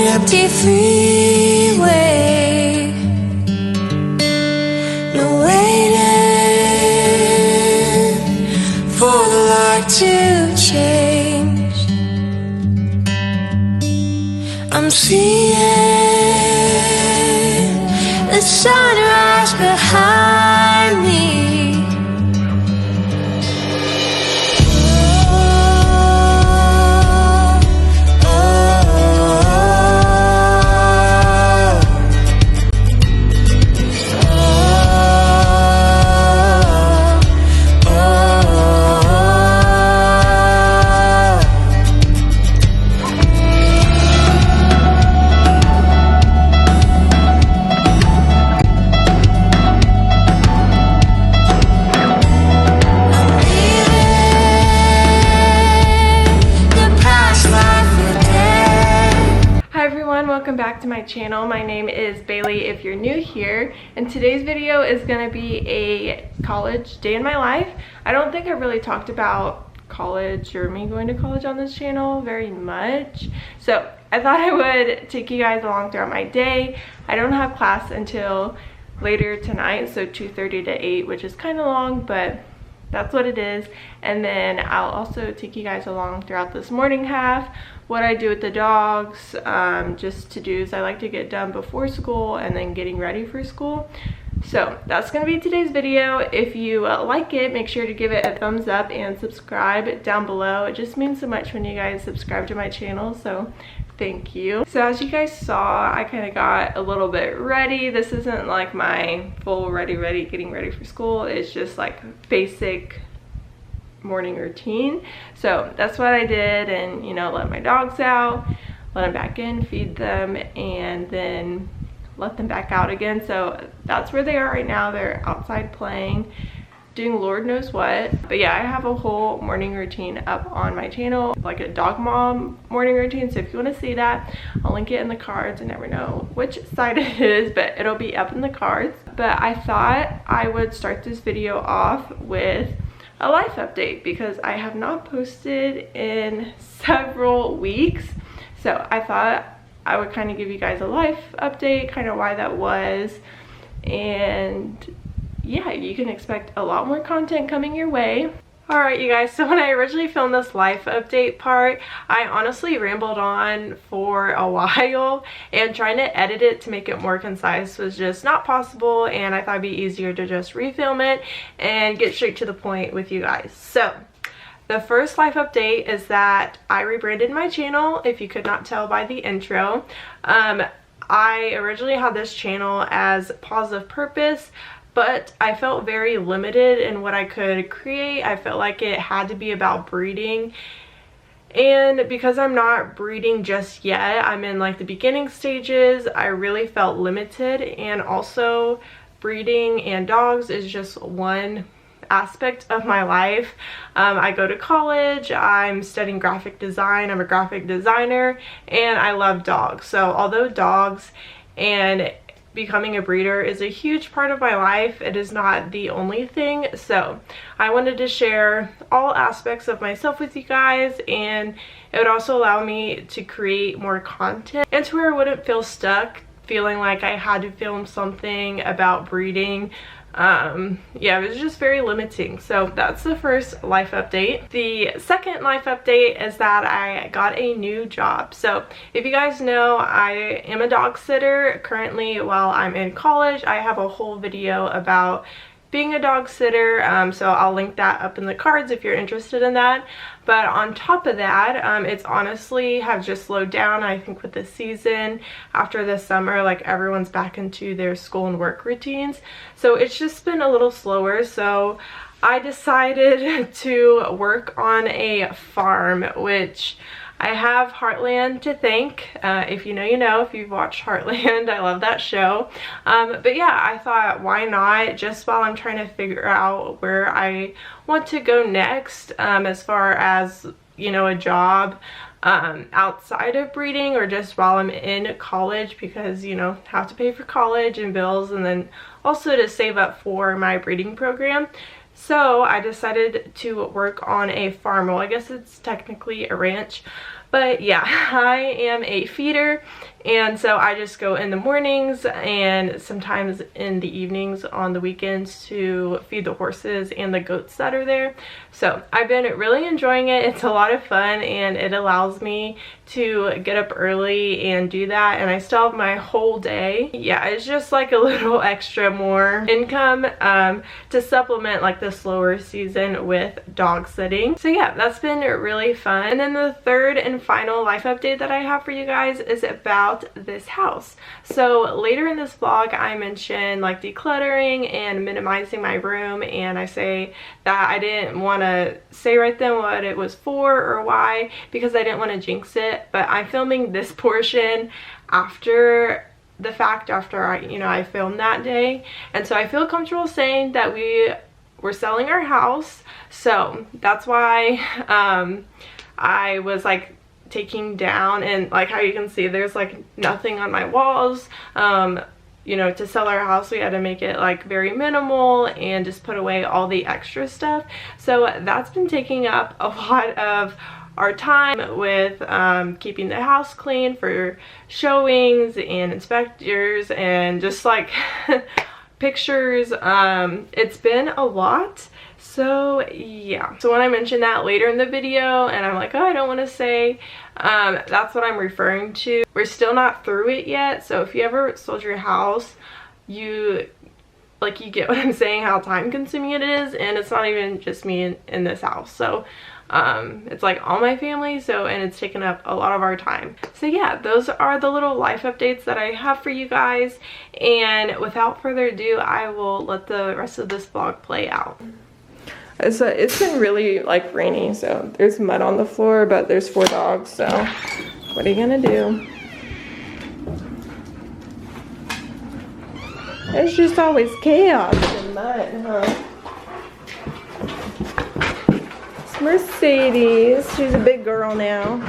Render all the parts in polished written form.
empty freeway, no waiting for the light to change. I'm seeing the sunrise behind me. Welcome back to my channel. My name is Bailey if you're new here, and today's video is going to be a college day in my life. I don't think I really talked about college or me going to college on this channel very much, so I thought I would take you guys along throughout my day. I don't have class until later tonight, so 2:30 to 8, which is kind of long, but that's what it is. And then I'll also take you guys along throughout this morning half, what I do with the dogs, just to-dos I like to get done before school, and then getting ready for school. So that's going to be today's video. If you like it, make sure to give it a thumbs up and subscribe down below. It just means so much when you guys subscribe to my channel, so thank you. So as you guys saw, I kind of got a little bit ready. This isn't like my full getting ready for school. It's just like basic morning routine. So that's what I did, and you know, let my dogs out, let them back in, feed them, and then let them back out again. So that's where they are right now. They're outside playing, doing Lord knows what. But yeah, I have a whole morning routine up on my channel, like a dog mom morning routine. So if you want to see that, I'll link it in the cards. I never know which side it is, but it'll be up in the cards. But I thought I would start this video off with a life update because I have not posted in several weeks. So I thought I would kind of give you guys a life update, kind of why that was, and yeah, you can expect a lot more content coming your way. Alright you guys, so when I originally filmed this life update part, I honestly rambled on for a while, and trying to edit it to make it more concise was just not possible, and I thought it'd be easier to just refilm it and get straight to the point with you guys. So the first life update is that I rebranded my channel, if you could not tell by the intro. I originally had this channel as Pause of Purpose, but I felt very limited in what I could create. I felt like it had to be about breeding, and because I'm not breeding just yet, I'm in like the beginning stages, I really felt limited. And also breeding and dogs is just one aspect of my life. I go to college, I'm studying graphic design, I'm a graphic designer, and I love dogs. So although dogs and becoming a breeder is a huge part of my life, it is not the only thing. So I wanted to share all aspects of myself with you guys, and it would also allow me to create more content and to where I wouldn't feel stuck feeling like I had to film something about breeding. Yeah, it was just very limiting. So that's the first life update. The second life update is that I got a new job. So if you guys know, I am a dog sitter currently while I'm in college. I have a whole video about being a dog sitter, so I'll link that up in the cards if you're interested in that. But on top of that, it's honestly have just slowed down. I think with the season after the summer, like everyone's back into their school and work routines, so it's just been a little slower. So I decided to work on a farm, which I have Heartland to thank. If you know, you know. If you've watched Heartland, I love that show. But yeah, I thought, why not, just while I'm trying to figure out where I want to go next, as far as, you know, a job outside of breeding, or just while I'm in college, because, you know, have to pay for college and bills, and then also to save up for my breeding program. So I decided to work on a farm. Well, I guess it's technically a ranch, but yeah, I am a feeder, And so I just go in the mornings and sometimes in the evenings on the weekends to feed the horses and the goats that are there. So I've been really enjoying it. It's a lot of fun and it allows me to get up early and do that, and I still have my whole day. Yeah, it's just like a little extra more income to supplement like the slower season with dog sitting. So yeah, that's been really fun. And then the third and final life update that I have for you guys is about this house. So later in this vlog I mentioned like decluttering and minimizing my room, and I say that I didn't want to say right then what it was for or why because I didn't want to jinx it. But I'm filming this portion after the fact, after I filmed that day, and so I feel comfortable saying that we were selling our house. So that's why I was like taking down, and like how you can see there's like nothing on my walls. To sell our house we had to make it like very minimal and just put away all the extra stuff. So that's been taking up a lot of our time with keeping the house clean for showings and inspectors and just like pictures. It's been a lot. So yeah, so when I mentioned that later in the video and I'm like, oh, I don't want to say, that's what I'm referring to. We're still not through it yet. So if you ever sold your house, you get what I'm saying, how time consuming it is. And it's not even just me in this house. So it's like all my family, and it's taken up a lot of our time. So yeah, those are the little life updates that I have for you guys, and without further ado I will let the rest of this vlog play out. So it's been really like rainy, so there's mud on the floor, but there's 4 dogs, so what are you gonna do? It's just always chaos and mud, huh? Mercedes, she's a big girl now.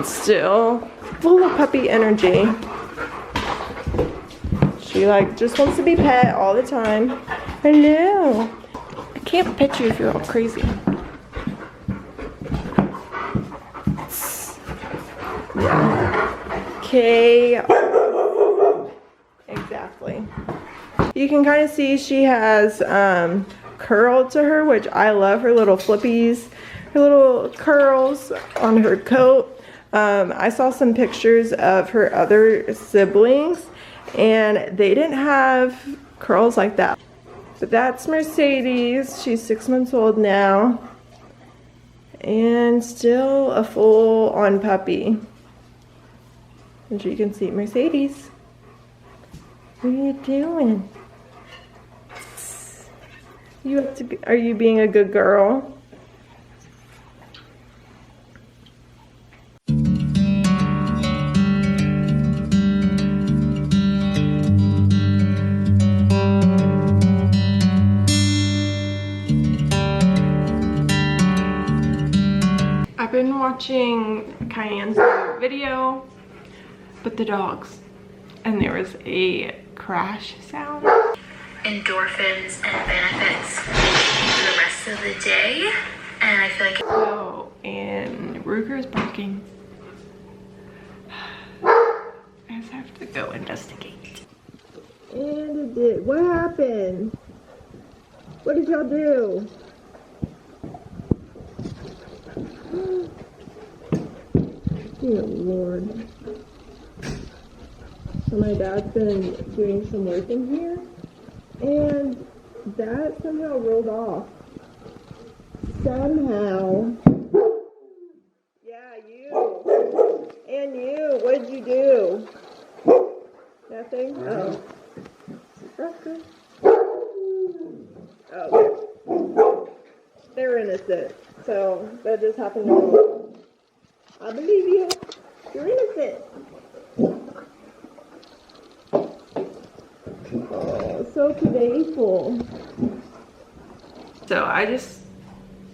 Still full of puppy energy. She like just wants to be pet all the time. Hello. I can't pet you if you're all crazy. Yeah. Okay. Exactly. You can kind of see she has curl to her, which I love. Her little flippies, her little curls on her coat. I saw some pictures of her other siblings and they didn't have curls like that. But that's Mercedes. She's 6 months old now and still a full-on puppy. As you can see, Mercedes, what are you doing? You have to be, are you being a good girl? I've been watching Cayenne's video, but the dogs, and there was a crash sound. Endorphins and benefits for the rest of the day, and I feel like and Ruger is barking. I just have to go investigate. And it did. What happened? What did y'all do? Dear Lord. So my dad's been doing some work in here, and that somehow rolled off. Somehow. Yeah, you. And you. What did you do? Nothing? Oh. Oh. They're innocent. So that just happened to me. I believe you. You're innocent. Oh, so playful. So I just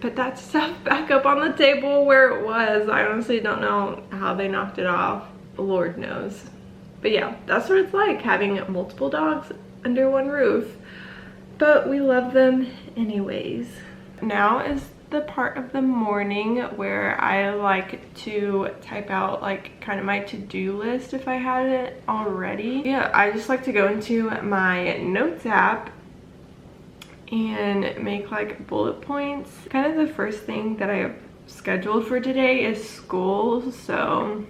put that stuff back up on the table where it was. I honestly don't know how they knocked it off. The Lord knows. But yeah, that's what it's like having multiple dogs under one roof. But we love them anyways. Now is the part of the morning where I like to type out like kind of my to-do list if I had it already. Yeah, I just like to go into my notes app and make like bullet points. Kind of the first thing that I have scheduled for today is school, so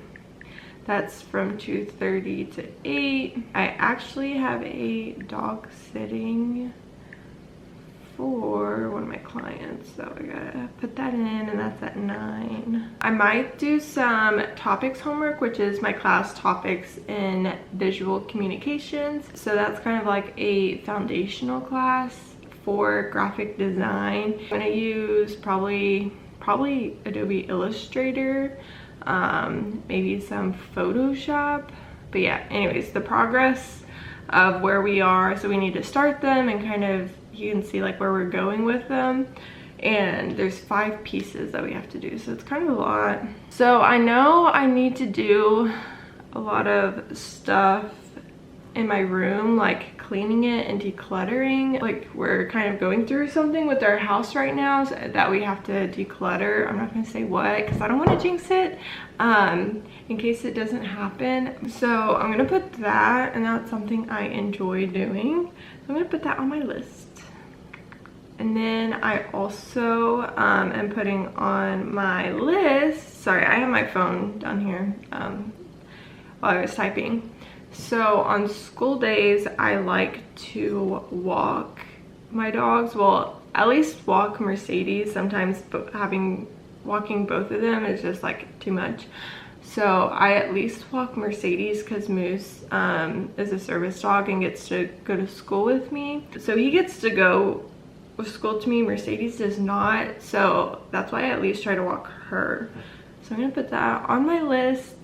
that's from 2:30 to 8. I actually have a dog sitting for one of my clients, so I gotta put that in, and that's at 9. I might do some topics homework, which is my class topics in visual communications. So that's kind of like a foundational class for graphic design. I'm gonna use probably Adobe Illustrator, maybe some Photoshop. But yeah, anyways, the progress of where we are. So we need to start them and kind of, you can see like where we're going with them. And there's 5 pieces that we have to do, so it's kind of a lot. So I know I need to do a lot of stuff in my room, like cleaning it and decluttering. Like we're kind of going through something with our house right now, so that we have to declutter. I'm not gonna say what because I don't want to jinx it in case it doesn't happen. So I'm gonna put that, and that's something I enjoy doing. So I'm gonna put that on my list. And then I also am putting on my list, sorry, I have my phone down here while I was typing. So on school days, I like to walk my dogs. Well, at least walk Mercedes. Sometimes walking both of them is just like too much. So I at least walk Mercedes because Moose is a service dog and gets to go to school with me. So he gets to go with school to me. Mercedes does not. So that's why I at least try to walk her. So I'm gonna put that on my list.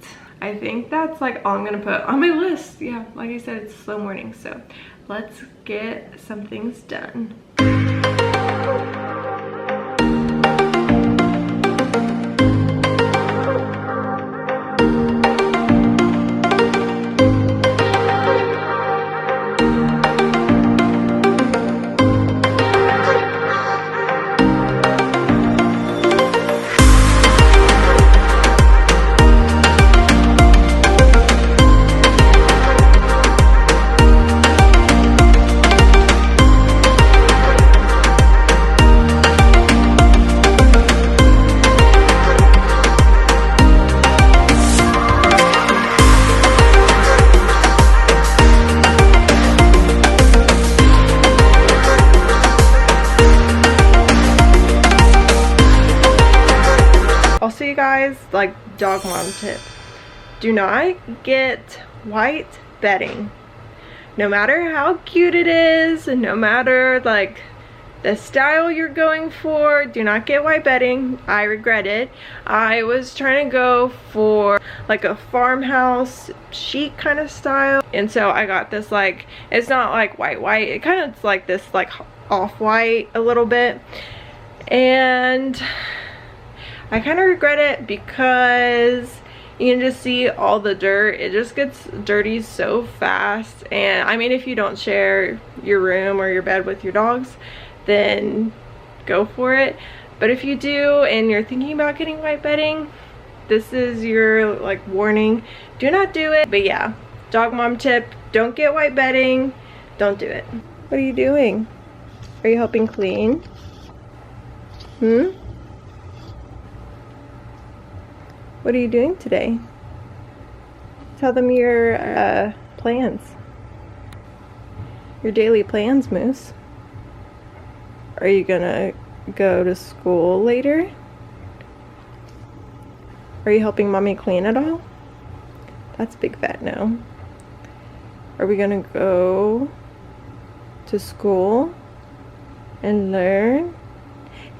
I think that's like all I'm gonna put on my list. Yeah, like I said, it's a slow morning, so let's get some things done. Also, you guys, like, dog mom tip, do not get white bedding. No matter how cute it is, and no matter like the style you're going for, do not get white bedding. I regret it. I was trying to go for like a farmhouse chic kind of style, and so I got this, like, it's not like white, it kind of is like this like off-white a little bit, and I kind of regret it because you can just see all the dirt. It just gets dirty so fast. And I mean, if you don't share your room or your bed with your dogs, then go for it. But if you do and you're thinking about getting white bedding, this is your like warning. Do not do it. But yeah, dog mom tip, don't get white bedding. Don't do it. What are you doing? Are you helping clean? What are you doing today? Tell them your plans. Your daily plans, Moose. Are you gonna go to school later? Are you helping mommy clean at all? That's a big fat no. Are we gonna go to school and learn?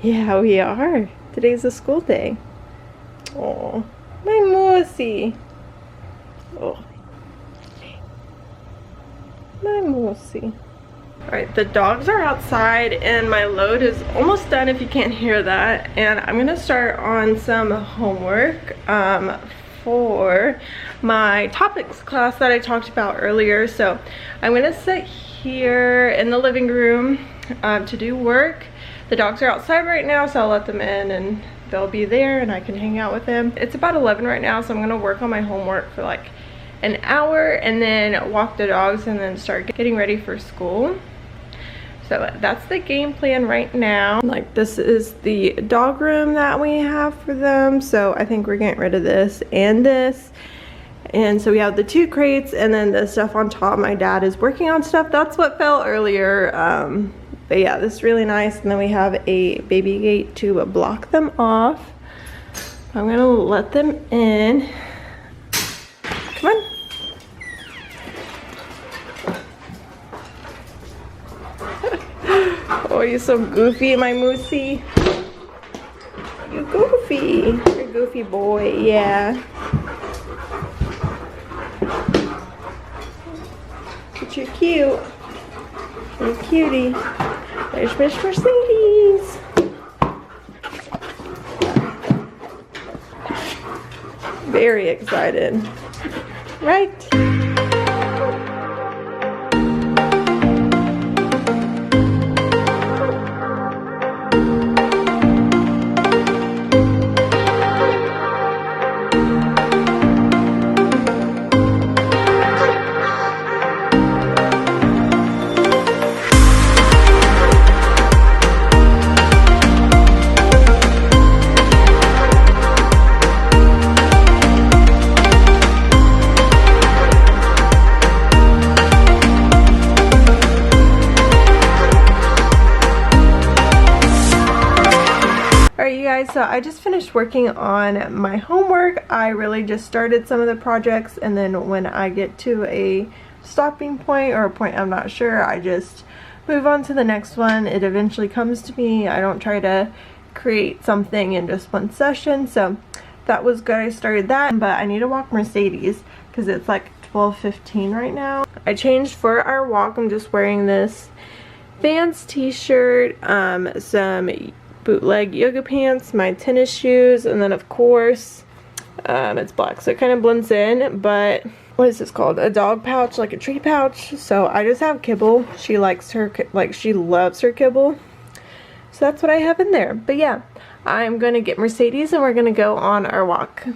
Yeah, we are. Today's a school day. Oh, my Moosey. Oh, my Moosey. Alright, the dogs are outside and my load is almost done, if you can't hear that. And I'm going to start on some homework for my topics class that I talked about earlier. So I'm going to sit here in the living room to do work. The dogs are outside right now, so I'll let them in and they'll be there and I can hang out with them. It's about 11 right now, so I'm gonna work on my homework for like an hour and then walk the dogs and then start getting ready for school. So that's the game plan right now. Like, this is the dog room that we have for them. So I think we're getting rid of this and this. And so we have the 2 crates and then the stuff on top. My dad is working on stuff. That's what fell earlier. But yeah, this is really nice. And then we have a baby gate to block them off. I'm gonna let them in. Come on. Oh, you're so goofy, my moosey. You goofy. You're a goofy boy, yeah. But you're cute. You're a cutie. There's Miss Mercedes. Very excited. Right? Alright you guys, so I just finished working on my homework. I really just started some of the projects, and then when I get to a stopping point or a point I'm not sure, I just move on to the next one. It eventually comes to me. I don't try to create something in just one session. So that was good. I started that, but I need to walk Mercedes because it's like 12:15 right now. I changed for our walk. I'm just wearing this Vans t-shirt, some bootleg yoga pants, my tennis shoes, and then of course it's black, so it kind of blends in. But what is this called? A dog pouch, like a treat pouch. So I just have kibble. She likes her, like, she loves her kibble, so that's what I have in there. But yeah, I'm gonna get Mercedes and we're gonna go on our walk.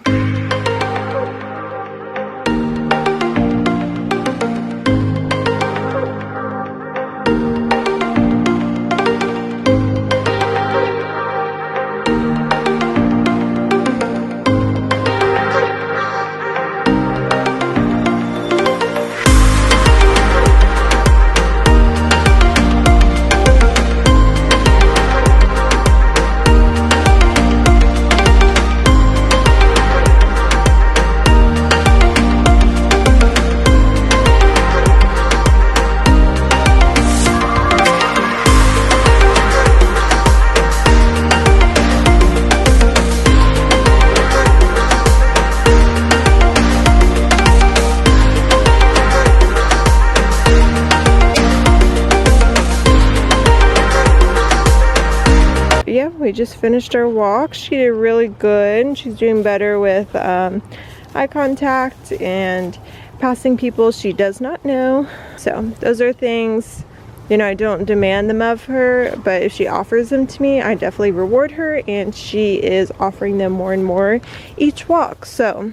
Yeah, we just finished our walk. She did really good. She's doing better with eye contact and passing people she does not know. So those are things, you know, I don't demand them of her, but if she offers them to me, I definitely reward her, and she is offering them more and more each walk. So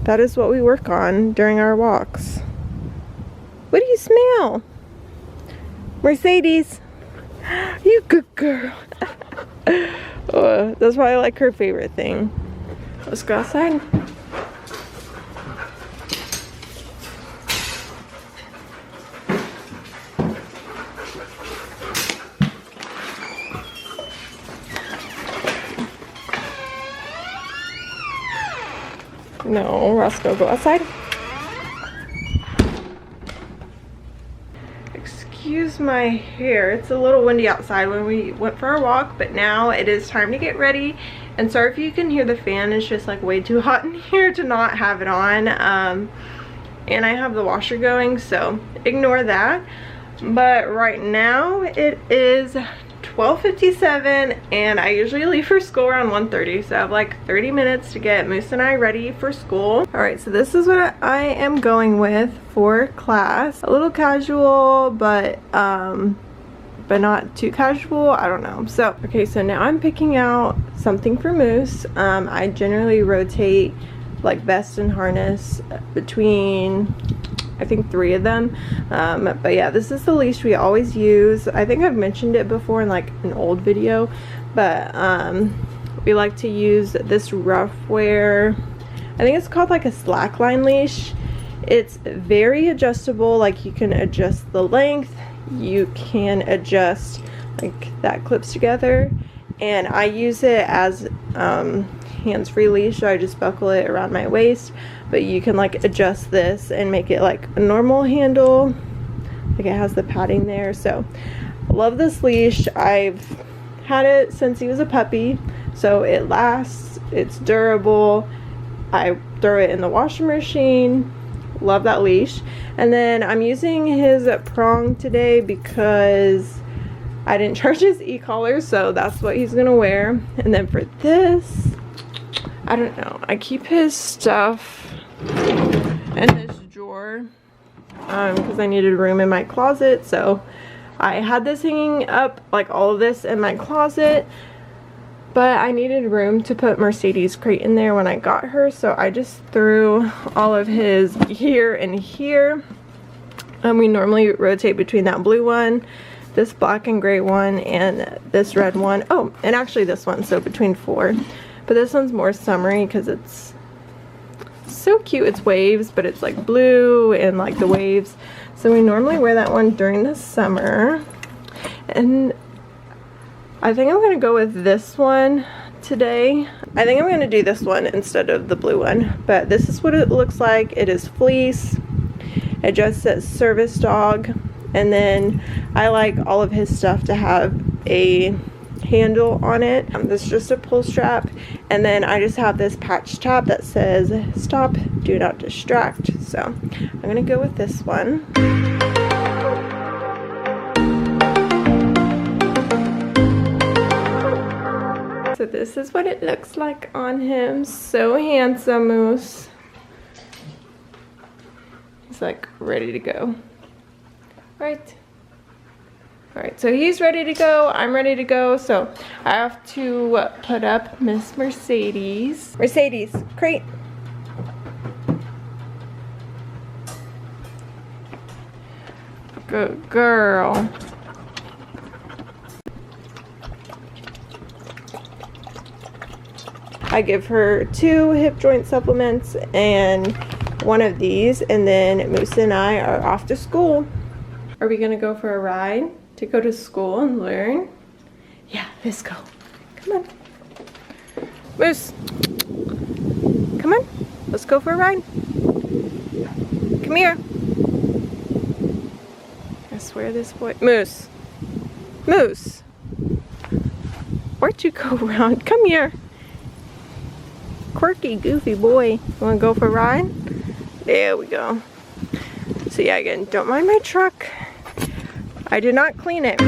that is what we work on during our walks. What do you smell? Mercedes. You good girl. That's probably like her favorite thing. Let's go outside. No, Roscoe, go outside. Excuse my hair. It's a little windy outside when we went for our walk, but now it is time to get ready. And sorry if you can hear the fan. It's just like way too hot in here to not have it on. And I have the washer going, so ignore that. But right now it is 12:57 and I usually leave for school around 1:30, so I have like 30 minutes to get Moose and I ready for school. Alright, so this is what I am going with for class. A little casual, but but not too casual. I don't know. So okay, so now I'm picking out something for Moose. I generally rotate like vest and harness between, I think, 3 of them. But yeah, this is the leash we always use. I think I've mentioned it before in like an old video, but we like to use this rough wear. I think it's called like a slackline leash. It's very adjustable. Like you can adjust the length, you can adjust like that clips together, and I use it as hands-free leash, so I just buckle it around my waist. But you can like adjust this and make it like a normal handle, like it has the padding there. So I love this leash. I've had it since he was a puppy, so it lasts, it's durable. I throw it in the washing machine. Love that leash. And then I'm using his prong today because I didn't charge his e-collar, so that's what he's gonna wear. And then for this, I don't know, I keep his stuff in this drawer because I needed room in my closet. So I had this hanging up, like all of this in my closet, but I needed room to put Mercedes' crate in there when I got her, so I just threw all of his gear in here. We normally rotate between that blue one, this black and gray one, and this red one. Oh, and actually this one, so between 4. But this one's more summery because it's so cute. It's waves, but it's like blue and like the waves. So we normally wear that one during the summer. And I think I'm gonna go with this one today. I think I'm gonna do this one instead of the blue one. But this is what it looks like. It is fleece. It just says service dog. And then I like all of his stuff to have a handle on it. This is just a pull strap. And then I just have this patch tab that says stop, do not distract. So I'm gonna go with this one. So this is what it looks like on him. So handsome, Moose. He's like ready to go. Right. Alright, so he's ready to go. I'm ready to go. So I have to put up Miss Mercedes. Mercedes, crate. Good girl. I give her 2 hip joint supplements and 1 of these, and then Moose and I are off to school. Are we gonna go for a ride to go to school and learn? Yeah, let's go. Come on. Moose, come on. Let's go for a ride. Come here. I swear this boy, Moose. Moose. Where'd you go around? Come here. Quirky, goofy boy. You wanna go for a ride? There we go. So yeah, again, don't mind my truck. I did not clean it.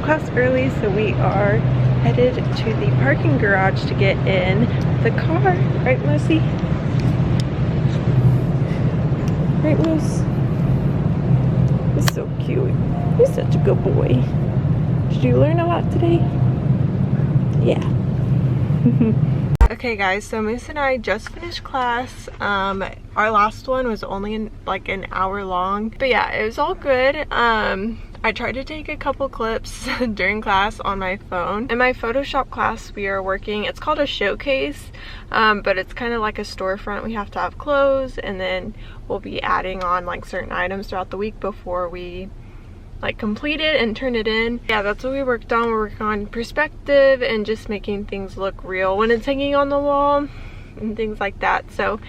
class early, so we are headed to the parking garage to get in the car. Right, Moosey? Right, Moose? He's so cute. He's such a good boy. Did you learn a lot today? Yeah. Okay guys, so Moose and I just finished class. Our last one was only like an hour long, but yeah, it was all good. I tried to take a couple clips during class on my phone. In my Photoshop class, we are working, it's called a showcase, but it's kind of like a storefront. We have to have clothes, and then we'll be adding on like certain items throughout the week before we like complete it and turn it in. Yeah, that's what we worked on. We're working on perspective and just making things look real when it's hanging on the wall and things like that. So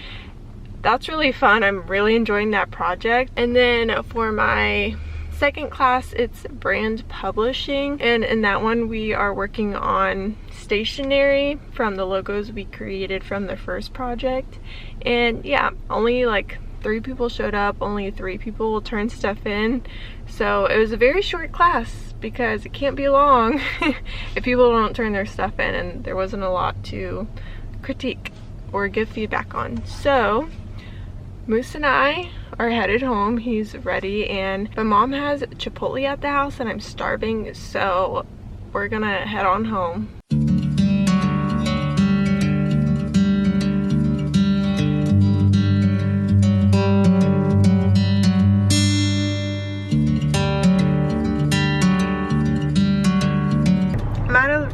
that's really fun. I'm really enjoying that project. And then for my second class, it's brand publishing, and in that one we are working on stationery from the logos we created from the first project. And yeah, only like 3 people showed up, only 3 people will turn stuff in. So it was a very short class because it can't be long if people don't turn their stuff in, and there wasn't a lot to critique or give feedback on. So Moose and I are headed home. He's ready, and my mom has Chipotle at the house and I'm starving, so we're gonna head on home.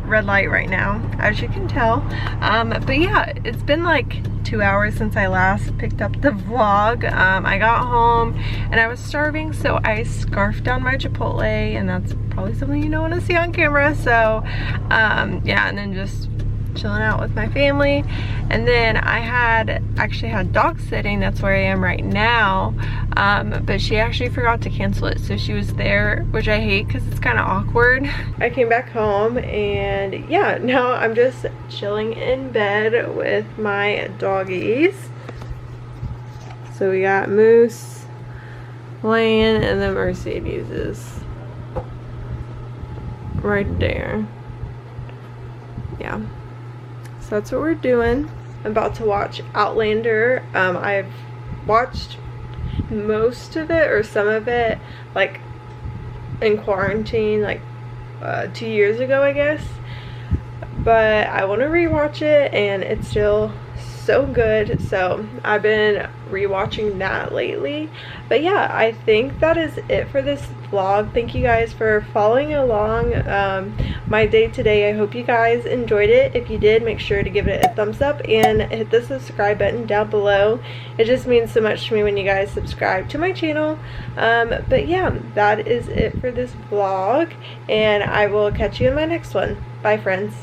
Red light right now, as you can tell, but yeah, it's been like 2 hours since I last picked up the vlog. I got home and I was starving, so I scarfed down my Chipotle, and that's probably something you don't want to see on camera. So yeah, and then just chilling out with my family. And then I actually had dog sitting. That's where I am right now, but she actually forgot to cancel it, so she was there, which I hate because it's kind of awkward. I came back home, and yeah, now I'm just chilling in bed with my doggies. So we got Moose laying, and then Mercedes is right there. Yeah, so that's what we're doing. I'm about to watch Outlander. I've watched most of it, or some of it, like in quarantine, like 2 years ago, I guess. But I want to rewatch it, and it's still so good, so I've been rewatching that lately. But yeah, I think that is it for this vlog. Thank you guys for following along my day today. I hope you guys enjoyed it. If you did, make sure to give it a thumbs up and hit the subscribe button down below. It just means so much to me when you guys subscribe to my channel. But yeah, that is it for this vlog, and I will catch you in my next one. Bye, friends.